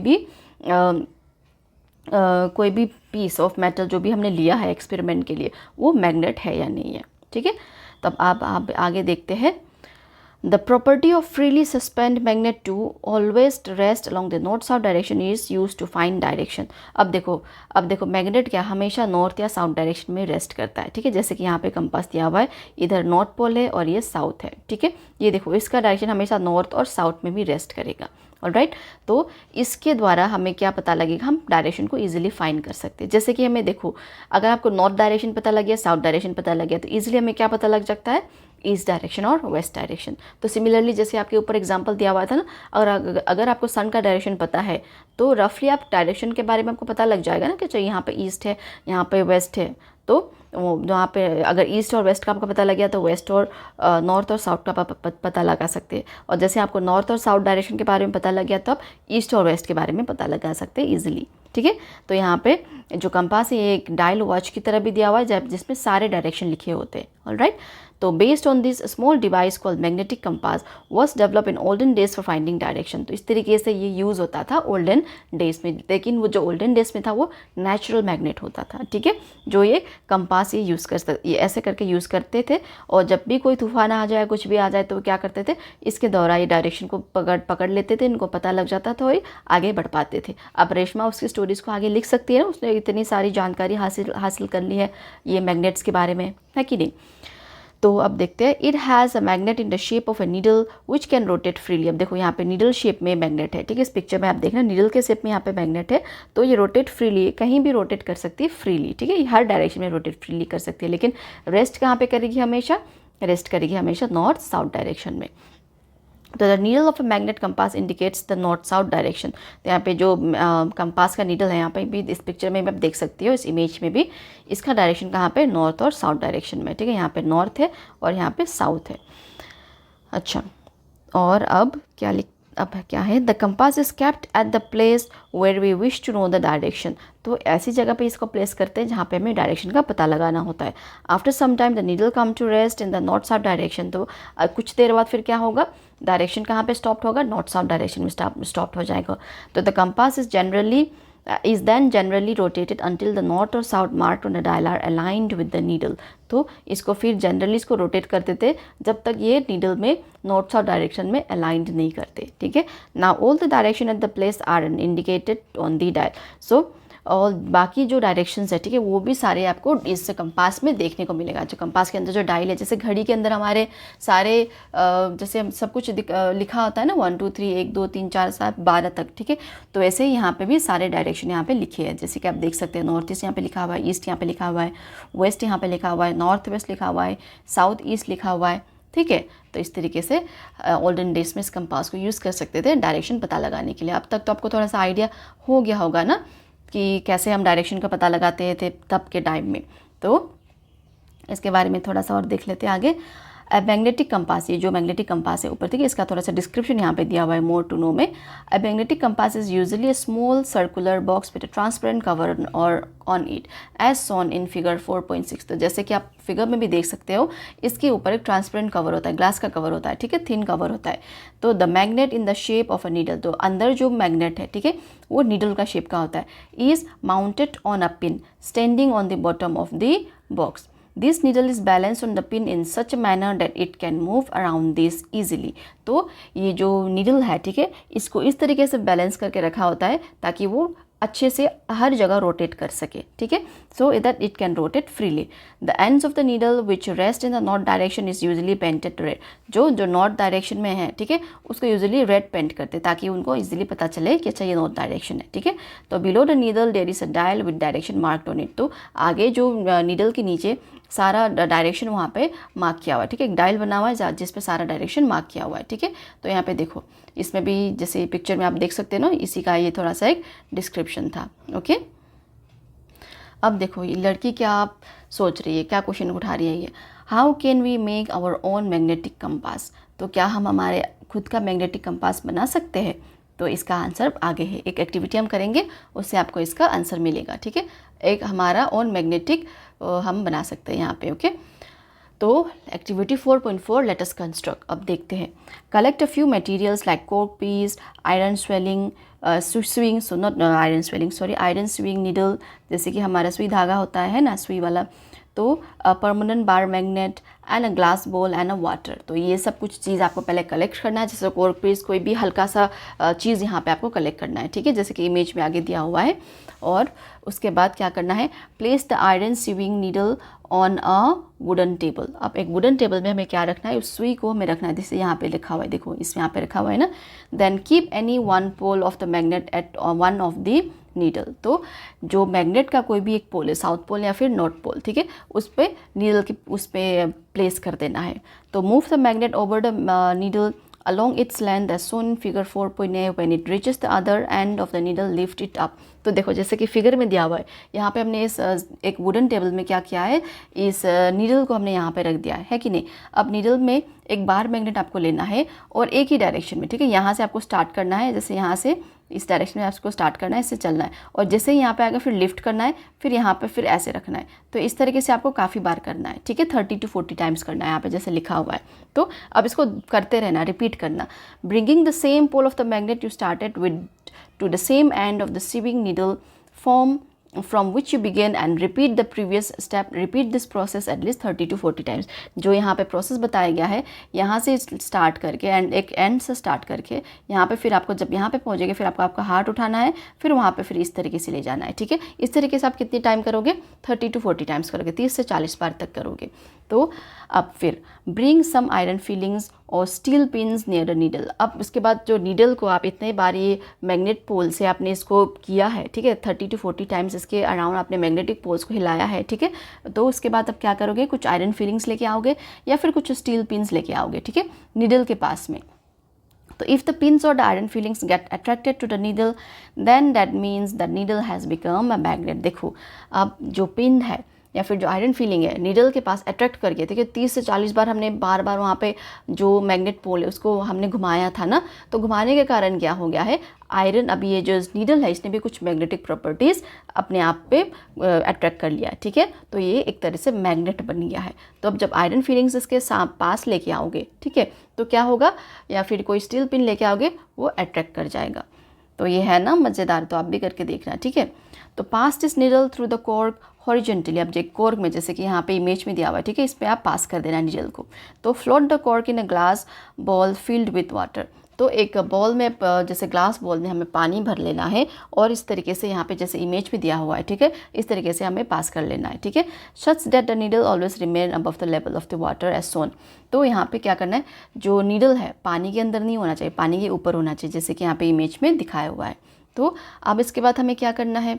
भी पीस ऑफ मेटल जो भी हमने लिया है एक्सपेरिमेंट के लिए वो मैग्नेट है या नहीं है, ठीक है। तब आप आगे देखते हैं। The property of freely suspend magnet to always rest along the north south direction is used to find direction। अब देखो मैग्नेट क्या हमेशा नॉर्थ या साउथ डायरेक्शन में रेस्ट करता है, ठीक है। जैसे कि यहाँ पे कंपास दिया हुआ है, इधर नॉर्थ पोल है और ये साउथ है, ठीक है। ये देखो इसका डायरेक्शन हमेशा नॉर्थ और साउथ में भी रेस्ट करेगा, ऑलराइट। तो इसके द्वारा हमें क्या पता लगेगा, हम डायरेक्शन को इजीली फाइंड कर सकते हैं। जैसे कि हमें देखो अगर आपको नॉर्थ डायरेक्शन पता लग गया, साउथ डायरेक्शन पता लग गया तो इजीली हमें क्या पता लग सकता है, ईस्ट डायरेक्शन और वेस्ट डायरेक्शन। तो सिमिलरली जैसे आपके ऊपर एग्जांपल दिया हुआ था ना, अगर आपको सन का डायरेक्शन पता है तो रफली आप डायरेक्शन के बारे में आपको पता लग जाएगा ना कि अच्छा यहाँ पे ईस्ट है, यहाँ पे वेस्ट है। तो वो जहाँ पे अगर ईस्ट और वेस्ट का आपको पता लग गया तो वेस्ट और नॉर्थ और साउथ का पता लगा सकते हैं। और जैसे आपको नॉर्थ और साउथ डायरेक्शन के बारे में पता लग गया तो आप ईस्ट और वेस्ट के बारे में पता लगा सकते हैं ईजिली, ठीक है। तो यहाँ पे जो कंपास है ये एक डायल वॉच की तरह भी दिया हुआ है जिसमें सारे डायरेक्शन लिखे होते हैं, ऑलराइट। तो based on this small device called magnetic compass was develop in olden days for finding direction. तो इस तरीके से ये यूज़ होता था ओल्डन डेज में, लेकिन वो जो ओल्डन डेज में था वो नेचुरल मैग्नेट होता था, ठीक है, जो ये कंपास ये ऐसे करके यूज़ करते थे। और जब भी कोई तूफान आ जाए, कुछ भी आ जाए तो क्या करते थे, इसके द्वारा ये डायरेक्शन को पकड़ लेते थे, इनको पता लग जाता था और आगे बढ़ पाते थे। अब रेशमा उसकी स्टोरीज़ को आगे लिख सकती है ना, उसने इतनी सारी जानकारी हासिल कर ली है ये मैग्नेट्स के बारे में, है कि नहीं। तो अब देखते हैं, it has a magnet in the shape of a needle which can rotate freely. अब देखो यहाँ पे नीडल शेप में मैग्नेट है, ठीक है। इस पिक्चर में आप देखना नीडल के शेप में यहाँ पे मैग्नेट है, तो ये रोटेट फ्रीली, कहीं भी रोटेट कर सकती है फ्रीली, ठीक है। ये हर डायरेक्शन में रोटेट फ्रीली कर सकती है, लेकिन रेस्ट कहाँ पे करेगी, हमेशा रेस्ट करेगी हमेशा नॉर्थ साउथ डायरेक्शन में। तो the needle of a magnet compass indicates the north south direction. तो यहाँ पे जो कंपास का नीडल है यहाँ पे भी इस पिक्चर में भी आप देख सकती हो, इस इमेज में भी इसका डायरेक्शन कहाँ पे, नॉर्थ और साउथ डायरेक्शन में, ठीक है। यहाँ पे नॉर्थ है और यहाँ पे साउथ है। अच्छा, और अब क्या है, the compass is kept at the place where we wish to know the direction. तो ऐसी जगह पे इसको प्लेस करते हैं जहाँ पे हमें डायरेक्शन का पता लगाना होता है। After some time the needle come to rest in the north south direction. तो कुछ देर बाद फिर क्या होगा, डायरेक्शन कहाँ पे स्टॉप होगा, नॉर्थ साउथ डायरेक्शन में स्टॉप हो जाएगा। तो the compass is then generally rotated until the north or south marked on the dial are aligned with the needle। तो इसको फिर जनरली इसको रोटेट करते थे जब तक ये नीडल में नॉर्थ साउथ डायरेक्शन में अलाइंड नहीं करते, ठीक है। Now all the direction at the place are indicated on the dial. So और बाकी जो डायरेक्शंस है, ठीक है, वो भी सारे आपको इस कंपास में देखने को मिलेगा। जो कंपास के अंदर जो डायल है, जैसे घड़ी के अंदर हमारे सारे जैसे सब कुछ लिखा होता है ना, 1 2 3 1 2 3 4 7 12 तक, ठीक है। तो ऐसे ही यहाँ पे भी सारे डायरेक्शन यहाँ पे लिखे हैं, जैसे कि आप देख सकते हैं नॉर्थ ईस्ट यहाँ पे लिखा हुआ है, ईस्ट यहाँ पे लिखा हुआ है, वेस्ट यहाँ पे लिखा हुआ है, नॉर्थ वेस्ट लिखा हुआ है, साउथ ईस्ट लिखा हुआ है, ठीक है। तो इस तरीके से ओल्डन डेज में इस कंपास को यूज़ कर सकते थे डायरेक्शन पता लगाने के लिए। अब तक तो आपको थोड़ा सा आइडिया हो गया होगा ना कि कैसे हम डायरेक्शन का पता लगाते थे तब के टाइम में। तो इसके बारे में थोड़ा सा और देख लेते हैं आगे। मैग्नेटिक कंपास, ये जो मैग्नेटिक कंपास है ऊपर, ठीक है, इसका थोड़ा सा डिस्क्रिप्शन यहाँ पे दिया हुआ है मोर टू नो में। A magnetic compass is usually a small circular box with a transparent cover और on it as shown in figure 4.6। तो जैसे कि आप फिगर में भी देख सकते हो, इसके ऊपर एक ट्रांसपेरेंट कवर होता है, ग्लास का कवर होता है, ठीक है, थिन कवर होता है। तो the magnet in the shape of a needle, तो अंदर जो मैग्नेट है, ठीक है, वो नीडल का शेप का होता है, is mounted on a pin standing on the bottom of the box. This needle is balance on the pin in such manner that it can move around this easily. तो ये जो needle है, ठीक है, इसको इस तरीके से बैलेंस करके रखा होता है ताकि वो अच्छे से हर जगह रोटेट कर सके, ठीक है, so that it can rotate freely. The ends of the needle which rest in the north direction is usually painted red. जो नॉर्थ डायरेक्शन में है, ठीक है, उसको यूजुअली रेड पेंट करते हैं ताकि उनको इजीली पता चले कि अच्छा ये नॉर्थ डायरेक्शन है, ठीक है। तो below the needle there is a dial with direction marked on it. तो आगे जो नीडल के नीचे सारा डायरेक्शन वहाँ पे मार्क किया हुआ है, ठीक है, एक डायल बना हुआ है जिस पे सारा डायरेक्शन मार्क किया हुआ है, ठीक है। तो यहाँ पे देखो, इसमें भी जैसे पिक्चर में आप देख सकते हैं ना, इसी का ये थोड़ा सा एक डिस्क्रिप्शन था। ओके, अब देखो ये लड़की क्या आप सोच रही है, क्या क्वेश्चन उठा रही है ये, how can we make our own magnetic compass. तो क्या हम हमारे खुद का मैग्नेटिक कंपास बना सकते हैं। तो इसका आंसर आगे है, एक एक्टिविटी हम करेंगे, उससे आपको इसका आंसर मिलेगा, ठीक है। एक हमारा ओन मैग्नेटिक हम बना सकते हैं यहाँ पे। ओके, तो एक्टिविटी 4.4 लेट अस कंस्ट्रक्ट। अब देखते हैं, collect a few materials like cork piece, iron swelling swing, so not iron swelling, sorry, iron swing needle, जैसे कि हमारा सुई धागा होता है ना, सुई वाला। तो permanent bar magnet and a glass ball and a water. तो ये सब कुछ चीज़ आपको पहले कलेक्ट करना है, जैसे कोर्क पीस, कोई भी हल्का सा चीज़ यहाँ पे आपको कलेक्ट करना है, ठीक है, जैसे कि इमेज में आगे दिया हुआ है। और उसके बाद क्या करना है, place the iron swing needle on a wooden table. अब एक वुडन टेबल में हमें क्या रखना है, उस सुई को हमें रखना है, जैसे यहाँ पे लिखा हुआ है, देखो इसमें यहाँ पे रखा हुआ है ना। Then keep any one pole of the magnet at one of the needle. तो जो मैग्नेट का कोई भी एक पोल है, साउथ पोल या फिर नॉर्थ पोल, ठीक है, उस पर नीडल की उस पर प्लेस कर देना है। तो move the magnet over the needle along its length as shown in figure 4.8. when it reaches the other end of the needle lift it up। तो देखो जैसे कि फिगर में दिया हुआ है, यहाँ पे हमने इस एक वुडन टेबल में क्या किया है, इस नीडल को हमने यहाँ पे रख दिया है कि नहीं। अब नीडल में एक बार मैग्नेट आपको लेना है और एक ही डायरेक्शन में, ठीक है, यहाँ से आपको स्टार्ट करना है, जैसे यहाँ से इस डायरेक्शन में आपको स्टार्ट करना है, इससे चलना है, और जैसे ही यहाँ पे आएगा फिर लिफ्ट करना है, फिर यहाँ पे फिर ऐसे रखना है। तो इस तरीके से आपको काफ़ी बार करना है, ठीक है, 30 to 40 टाइम्स करना है यहाँ पे जैसे लिखा हुआ है। तो अब इसको करते रहना, रिपीट करना। Bringing the same pole of the magnet you started with to the same end of the sewing needle from which you began and repeat the previous step। repeat this process at least 30 to 40 times। जो यहाँ पे process बताया गया है, यहाँ से start करके and एक एंड से स्टार्ट करके यहाँ पे फिर आपको जब यहाँ पे पहुँचेगा फिर आपको आपका हाथ उठाना है, फिर वहाँ पे फिर इस तरीके से ले जाना है, ठीक है। इस तरीके से आप कितनी टाइम करोगे, 30 to 40 टाइम्स करोगे, 30 से 40 बार तक करोगे। तो अब फिर ब्रिंग सम आयरन फीलिंग्स और steel pins near the needle. अब उसके बाद जो नीडल को आप इतने बार ये मैग्नेट पोल से आपने इसको किया है, ठीक है, 30 to 40 टाइम्स इसके अराउंड आपने मैग्नेटिक पोल्स को हिलाया है, ठीक है। तो उसके बाद अब क्या करोगे, कुछ आयरन फीलिंग्स लेके आओगे या फिर कुछ स्टील पिन्स लेके आओगे, ठीक है, नीडल के पास में। तो इफ़ द पिन्स और the iron filings get attracted to the needle then that means the needle has become a magnet. देखो अब जो पिन है या फिर जो आयरन फीलिंग है नीडल के पास अट्रैक्ट कर गया, ठीक है, 30 से 40 बार हमने बार बार वहाँ पे जो मैग्नेट पोल है उसको हमने घुमाया था ना। तो घुमाने के कारण क्या हो गया है, आयरन, अभी ये जो नीडल है इसने भी कुछ मैग्नेटिक प्रॉपर्टीज़ अपने आप पे अट्रैक्ट कर लिया है, ठीक है। तो ये एक तरह से मैग्नेट बन गया है। तो अब जब आयरन फीलिंग्स इसके पास लेके आओगे, ठीक है, तो क्या होगा, या फिर कोई स्टील पिन लेके आओगे वो अट्रैक्ट कर जाएगा। तो ये है ना मज़ेदार, तो आप भी करके देखना, ठीक है। तो pass this needle through the cork horizontally. अब जो कॉर्क में जैसे कि यहाँ पे इमेज में दिया हुआ है, ठीक है, इस पर आप पास कर देना नीडल को। तो float the cork in a glass ball filled with water. तो एक बॉल में जैसे ग्लास बॉल में हमें पानी भर लेना है और इस तरीके से यहाँ पे जैसे इमेज में दिया हुआ है, ठीक है, इस तरीके से हमें पास कर लेना है, ठीक है। Such that the needle always remain above the level of the water as shown. तो यहाँ पे क्या करना है, जो नीडल है पानी के अंदर नहीं होना चाहिए, पानी के ऊपर होना चाहिए, जैसे कि यहाँ पे इमेज में दिखाया हुआ है। तो अब इसके बाद हमें क्या करना है,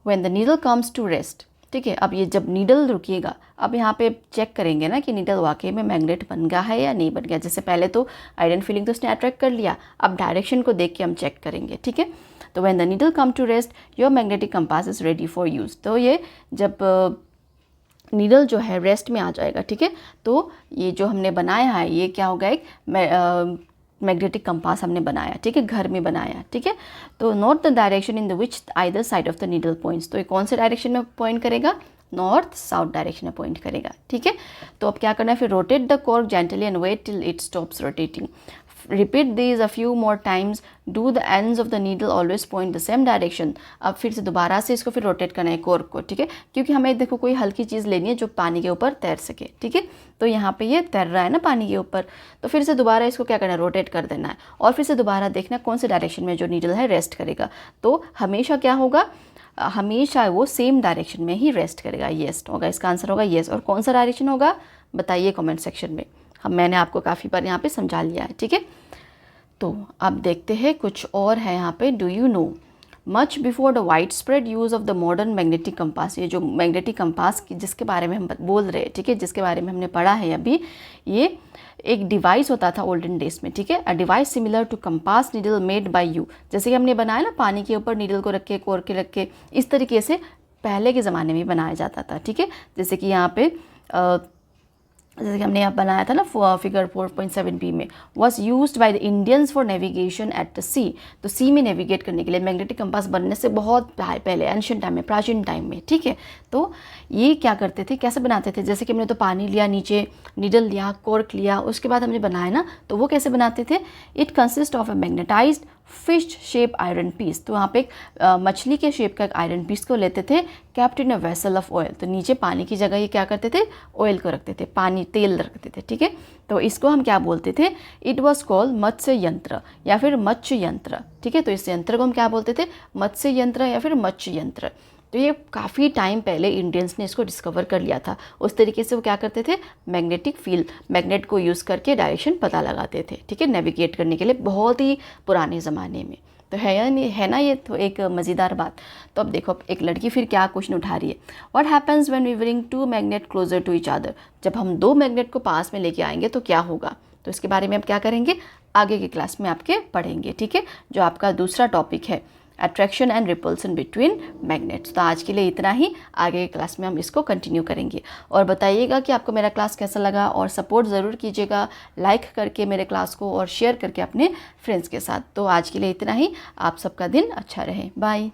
when the needle comes to rest, ठीक है। अब ये जब नीडल रुकिएगा, अब यहाँ पे चेक करेंगे ना कि नीडल वाकई में मैग्नेट बन गया है या नहीं बन गया। जैसे पहले तो आयरन फीलिंग तो उसने अट्रैक्ट कर लिया, अब डायरेक्शन को देख के हम चेक करेंगे, ठीक है। तो when the needle come to rest your magnetic compass is ready for use. तो ये जब नीडल जो है रेस्ट में आ जाएगा, ठीक है। तो ये जो हमने बनाया है ये क्या होगा, एक मैग्नेटिक कंपास हमने बनाया, ठीक है, घर में बनाया, ठीक है। तो note the direction in the which either side of the needle points, तो ये कौन से डायरेक्शन में पॉइंट करेगा, नॉर्थ साउथ डायरेक्शन में पॉइंट करेगा, ठीक है। तो अब क्या करना है, फिर rotate the cork gently and wait till it stops rotating, repeat this a few more times, do the ends of the needle always point the same direction. अब फिर से दोबारा से इसको फिर रोटेट करना है कॉर्क को, ठीक है, क्योंकि हमें देखो कोई हल्की चीज़ लेनी है जो पानी के ऊपर तैर सके, ठीक है। तो यहाँ पे ये तैर रहा है ना पानी के ऊपर, तो फिर से दोबारा इसको क्या करना है, रोटेट कर देना है, और फिर से दोबारा देखना कौन से डायरेक्शन में जो नीडल है रेस्ट करेगा। तो हमेशा क्या होगा, हमेशा वो सेम डायरेक्शन में ही रेस्ट करेगा, येस होगा, इसका आंसर होगा येस। और कौन सा डायरेक्शन होगा बताइए कमेंट सेक्शन में, मैंने आपको काफ़ी बार यहाँ पे समझा लिया है, ठीक है। तो अब देखते हैं कुछ और है यहाँ पे। Do you know much before the wide spread use of the modern magnetic compass, ये जो मैग्नेटिक कंपास की जिसके बारे में हम बोल रहे हैं, ठीक है, जिसके बारे में हमने पढ़ा है अभी, ये एक डिवाइस होता था ओल्डन डेज में, ठीक है, a device similar to compass needle made by you, जैसे कि हमने बनाया ना पानी के ऊपर नीडल को रख के कोर के रख के, इस तरीके से पहले के ज़माने में बनाया जाता था, ठीक है। जैसे कि यहाँ पे जैसे कि हमने यहाँ बनाया था ना फिगर 4.7b में, was used by the Indians for navigation at the sea, तो सी में नेविगेट करने के लिए मैग्नेटिक कंपास बनने से बहुत पहले एंशिएंट टाइम में, प्राचीन टाइम में, ठीक है। तो ये क्या करते थे, कैसे बनाते थे, जैसे कि हमने तो पानी लिया, नीचे नीडल लिया, कॉर्क लिया, उसके बाद हमने बनाया ना, तो वो कैसे बनाते थे, it consist of a magnetised fish shape iron piece, तो वहाँ पे एक मछली के शेप का एक आयरन पीस को लेते थे, kept in a vessel of oil, तो नीचे पानी की जगह ये क्या करते थे, ऑयल को रखते थे, पानी तेल रखते थे, ठीक है। तो इसको हम क्या बोलते थे, इट वॉज कॉल्ड मत्स्य यंत्र या फिर मत्स्य यंत्र, ठीक है। तो इस यंत्र को हम क्या बोलते थे, मत्स्य यंत्र या फिर मत्स्य यंत्र। तो ये काफ़ी टाइम पहले इंडियंस ने इसको डिस्कवर कर लिया था। उस तरीके से वो क्या करते थे, मैग्नेटिक फील्ड, मैग्नेट को यूज़ करके डायरेक्शन पता लगाते थे, ठीक है, नेविगेट करने के लिए, बहुत ही पुराने ज़माने में। तो है ना ये तो एक मज़ेदार बात। तो अब देखो एक लड़की फिर क्या क्वेश्चन उठा रही है, what happens when we bring two magnet closer to each other, जब हम दो मैग्नेट को पास में लेके आएंगे तो क्या होगा। तो इसके बारे में अब क्या करेंगे, आगे की क्लास में आपके पढ़ेंगे, ठीक है, जो आपका दूसरा टॉपिक है, attraction and repulsion between magnets. तो आज के लिए इतना ही, आगे की क्लास में हम इसको कंटिन्यू करेंगे। और बताइएगा कि आपको मेरा क्लास कैसा लगा, और सपोर्ट ज़रूर कीजिएगा लाइक करके मेरे क्लास को, और शेयर करके अपने फ्रेंड्स के साथ। तो आज के लिए इतना ही, आप सबका दिन अच्छा रहे, बाय।